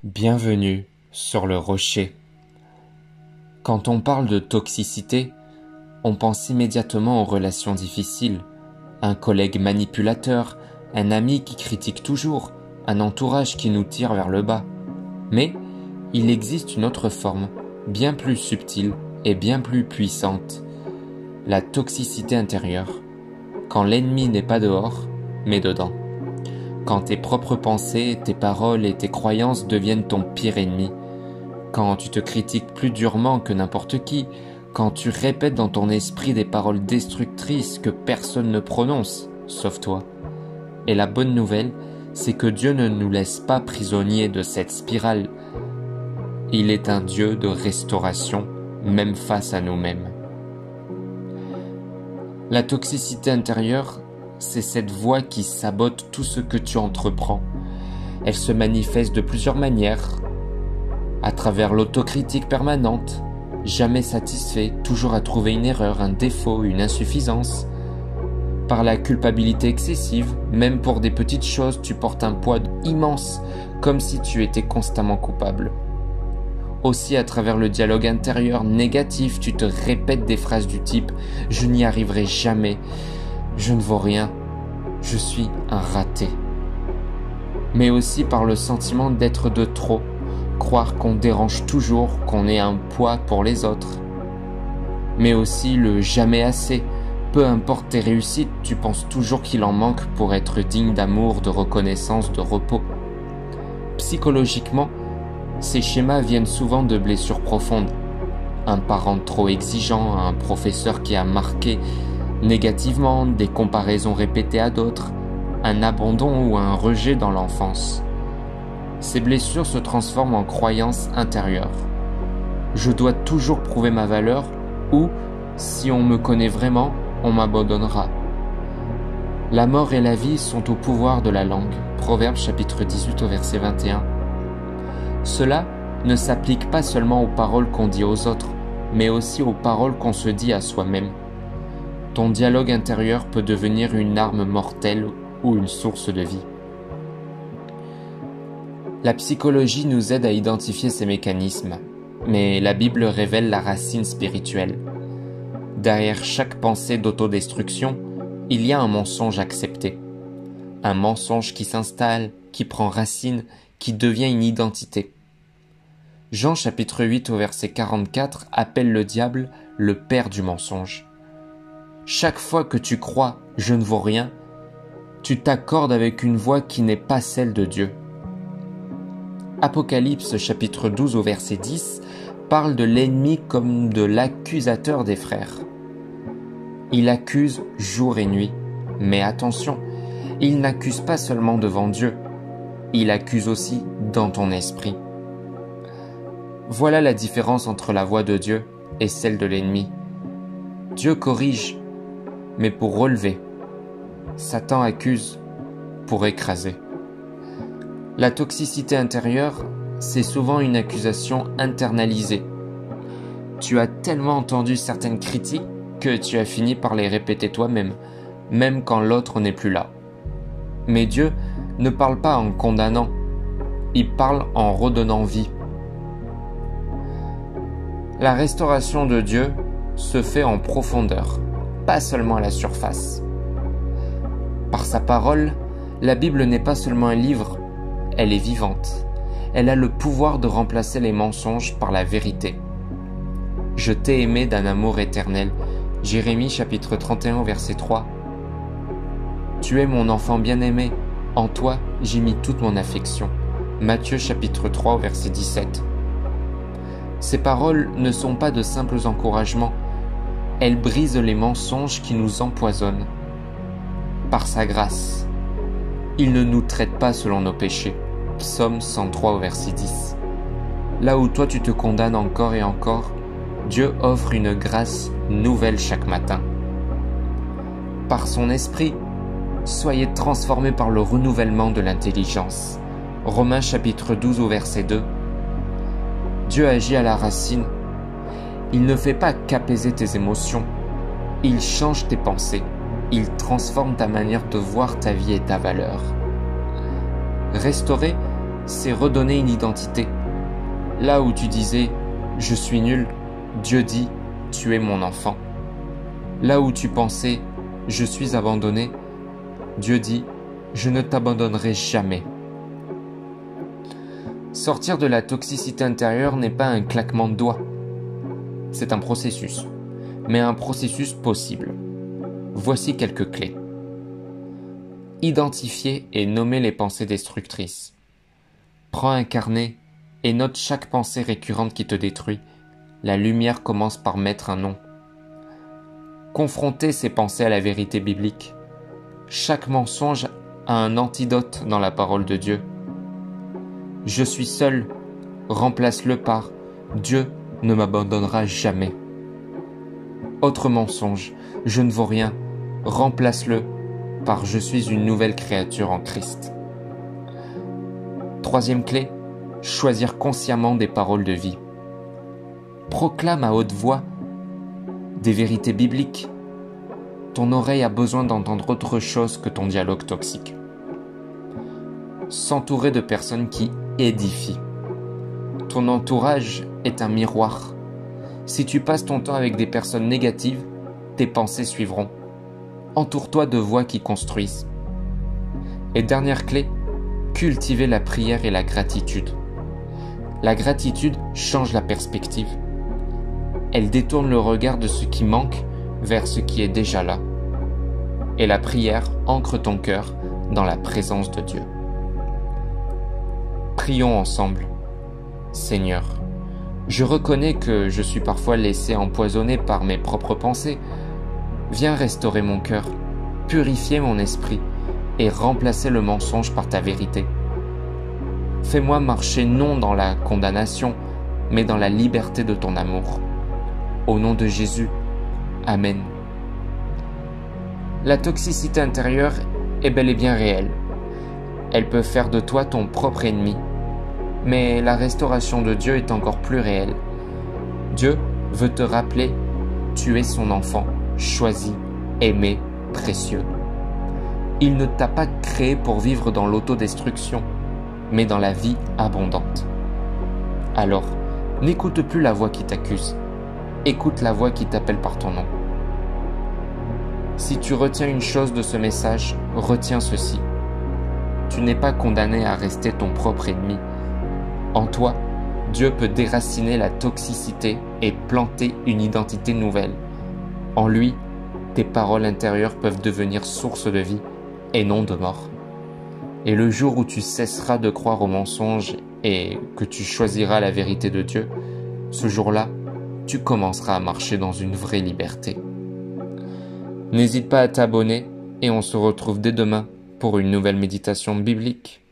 Bienvenue sur le rocher. Quand on parle de toxicité, on pense immédiatement aux relations difficiles, un collègue manipulateur, un ami qui critique toujours, un entourage qui nous tire vers le bas. Mais il existe une autre forme, bien plus subtile et bien plus puissante, la toxicité intérieure, quand l'ennemi n'est pas dehors, mais dedans. Quand tes propres pensées, tes paroles et tes croyances deviennent ton pire ennemi. Quand tu te critiques plus durement que n'importe qui. Quand tu répètes dans ton esprit des paroles destructrices que personne ne prononce, sauf toi. Et la bonne nouvelle, c'est que Dieu ne nous laisse pas prisonniers de cette spirale. Il est un Dieu de restauration, même face à nous-mêmes. La toxicité intérieure, c'est cette voix qui sabote tout ce que tu entreprends. Elle se manifeste de plusieurs manières. À travers l'autocritique permanente, jamais satisfait, toujours à trouver une erreur, un défaut, une insuffisance. Par la culpabilité excessive, même pour des petites choses, tu portes un poids immense, comme si tu étais constamment coupable. Aussi, à travers le dialogue intérieur négatif, tu te répètes des phrases du type « Je n'y arriverai jamais »,« Je ne vaux rien »,« Je suis un raté ». Mais aussi par le sentiment d'être de trop, croire qu'on dérange toujours, qu'on est un poids pour les autres. Mais aussi le « jamais assez ». Peu importe tes réussites, tu penses toujours qu'il en manque pour être digne d'amour, de reconnaissance, de repos. Psychologiquement, ces schémas viennent souvent de blessures profondes. Un parent trop exigeant, un professeur qui a marqué négativement, des comparaisons répétées à d'autres, un abandon ou un rejet dans l'enfance. Ces blessures se transforment en croyances intérieures. Je dois toujours prouver ma valeur ou, si on me connaît vraiment, on m'abandonnera. La mort et la vie sont au pouvoir de la langue. Proverbe chapitre 18 au verset 21. Cela ne s'applique pas seulement aux paroles qu'on dit aux autres, mais aussi aux paroles qu'on se dit à soi-même. Ton dialogue intérieur peut devenir une arme mortelle ou une source de vie. La psychologie nous aide à identifier ces mécanismes, mais la Bible révèle la racine spirituelle. Derrière chaque pensée d'autodestruction, il y a un mensonge accepté. Un mensonge qui s'installe, qui prend racine, qui devient une identité. Jean chapitre 8 au verset 44 appelle le diable le père du mensonge. Chaque fois que tu crois « je ne vaux rien », tu t'accordes avec une voix qui n'est pas celle de Dieu. Apocalypse chapitre 12 au verset 10 parle de l'ennemi comme de l'accusateur des frères. Il accuse jour et nuit, mais attention, il n'accuse pas seulement devant Dieu, il accuse aussi dans ton esprit. Voilà la différence entre la voix de Dieu et celle de l'ennemi. Dieu corrige, mais pour relever. Satan accuse pour écraser. La toxicité intérieure, c'est souvent une accusation internalisée. Tu as tellement entendu certaines critiques que tu as fini par les répéter toi-même, même quand l'autre n'est plus là. Mais Dieu ne parle pas en condamnant, il parle en redonnant vie. La restauration de Dieu se fait en profondeur, pas seulement à la surface. Par sa parole, la Bible n'est pas seulement un livre, elle est vivante. Elle a le pouvoir de remplacer les mensonges par la vérité. Je t'ai aimé d'un amour éternel. Jérémie chapitre 31 verset 3. Tu es mon enfant bien-aimé, en toi j'ai mis toute mon affection. Matthieu chapitre 3 verset 17. Ces paroles ne sont pas de simples encouragements, elles brisent les mensonges qui nous empoisonnent. Par sa grâce, il ne nous traite pas selon nos péchés. Psaume 103 au verset 10. Là où toi tu te condamnes encore et encore, Dieu offre une grâce nouvelle chaque matin. Par son esprit, soyez transformés par le renouvellement de l'intelligence. Romains chapitre 12 au verset 2. Dieu agit à la racine. Il ne fait pas qu'apaiser tes émotions. Il change tes pensées. Il transforme ta manière de voir ta vie et ta valeur. Restaurer, c'est redonner une identité. Là où tu disais « je suis nul », Dieu dit « tu es mon enfant ». Là où tu pensais « je suis abandonné », Dieu dit « je ne t'abandonnerai jamais ». Sortir de la toxicité intérieure n'est pas un claquement de doigts. C'est un processus, mais un processus possible. Voici quelques clés. Identifier et nommer les pensées destructrices. Prends un carnet et note chaque pensée récurrente qui te détruit. La lumière commence par mettre un nom. Confronter ces pensées à la vérité biblique. Chaque mensonge a un antidote dans la parole de Dieu. Je suis seul, remplace-le par Dieu ne m'abandonnera jamais. Autre mensonge, je ne vaux rien, remplace-le par je suis une nouvelle créature en Christ. Troisième clé, choisir consciemment des paroles de vie. Proclame à haute voix des vérités bibliques. Ton oreille a besoin d'entendre autre chose que ton dialogue toxique. S'entourer de personnes qui édifient. Ton entourage est un miroir. Si tu passes ton temps avec des personnes négatives, tes pensées suivront. Entoure-toi de voix qui construisent. Et dernière clé, cultiver la prière et la gratitude. La gratitude change la perspective. Elle détourne le regard de ce qui manque vers ce qui est déjà là. Et la prière ancre ton cœur dans la présence de Dieu. Prions ensemble. Seigneur, je reconnais que je suis parfois laissé empoisonner par mes propres pensées. Viens restaurer mon cœur, purifier mon esprit et remplacer le mensonge par ta vérité. Fais-moi marcher non dans la condamnation, mais dans la liberté de ton amour. Au nom de Jésus, Amen. La toxicité intérieure est bel et bien réelle. Elle peut faire de toi ton propre ennemi. Mais la restauration de Dieu est encore plus réelle. Dieu veut te rappeler, tu es son enfant, choisi, aimé, précieux. Il ne t'a pas créé pour vivre dans l'autodestruction, mais dans la vie abondante. Alors, n'écoute plus la voix qui t'accuse. Écoute la voix qui t'appelle par ton nom. Si tu retiens une chose de ce message, retiens ceci. Tu n'es pas condamné à rester ton propre ennemi. En toi, Dieu peut déraciner la toxicité et planter une identité nouvelle. En lui, tes paroles intérieures peuvent devenir source de vie et non de mort. Et le jour où tu cesseras de croire aux mensonges et que tu choisiras la vérité de Dieu, ce jour-là, tu commenceras à marcher dans une vraie liberté. N'hésite pas à t'abonner et on se retrouve dès demain pour une nouvelle méditation biblique.